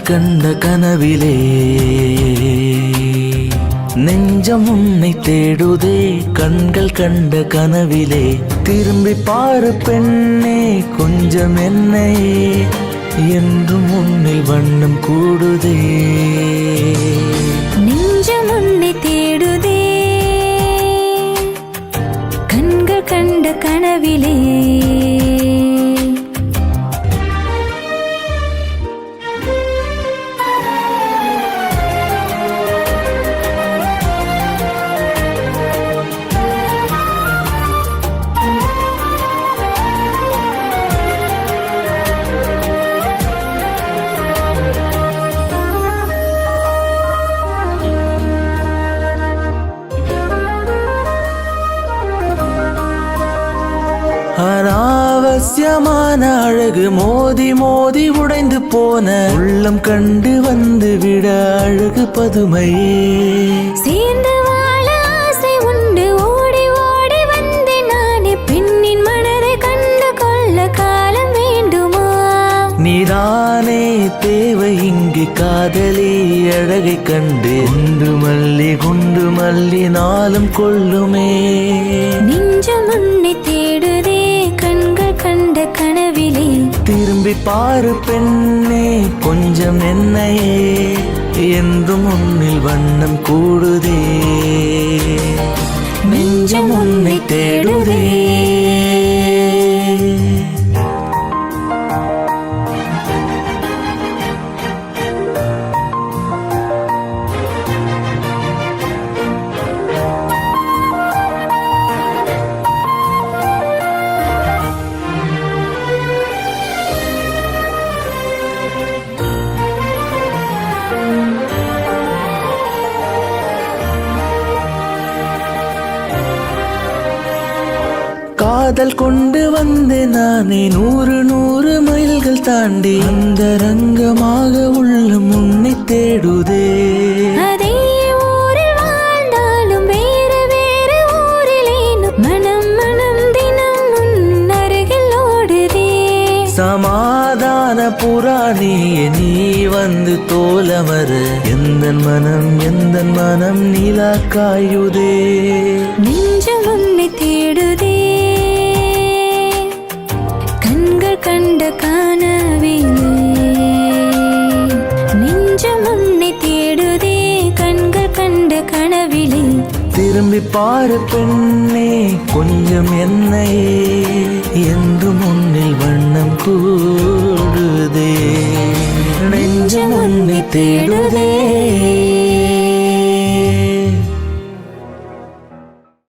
கண்ட கனவிலே நெஞ்சம் உன்னை தேடுதே கண்கள் கண்ட கனவிலே திரும்பி பாரு பெண்ணே கொஞ்சம் என்னை என்றும் உன்னில் வண்ணம் கூடுதே நெஞ்சம் உன்னை தேடுதே கண்கள் கண்ட கனவிலே அனாவசியமான அழகு மோதி மோதி உடைந்து போன உள்ளம் கண்டு வந்து விட அழகு பதுமையே சேர்ந்து வாழ ஆசை உண்டு ஓடி ஓடி வந்தே நானே பெண்ணின் மனதை கண்டு கொள்ள காலம் வேண்டுமா நீதானே தேவை இங்கு காதலி அழகை கண்டு குண்டு மல்லி நாளும் கொள்ளுமே நெஞ்சம் உன்னை தேடுதே கண்கள் கண்ட கனவிலே திரும்பி பாரு பெண்ணே கொஞ்சம் என்னையே என்றும் உன்னில் வண்ணம் கூடுதே நெஞ்சம் உன்னை தேடுதே காதல் கொண்டு வந்தே நானே 100 மைல்கள் தாண்டி அந்த ரங்கமாக உள்ள முன்னை தேடுதே அதே ஊரில் வாழ்ந்தாலும் வேறு வேறு ஊரிலேனும் மனம் மனம் தினம் உன் அருகில் ஓடுதே சமாதான புராணியே நீ வந்து தோலமர எந்தன் மனம் நீலா காயுதே நெஞ்சம் உன்னை தேடுதே கண்கள் கண்ட கனவிலே நெஞ்சம் உன்னை தேடுதே கண்கள் கண்ட கனவிலே திரும்பி பாரு பெண்ணே கொஞ்சம் என்னையே என்றும் உன்னில் வண்ணம் கூடுதே நெஞ்சம் உன்னை தேடுதே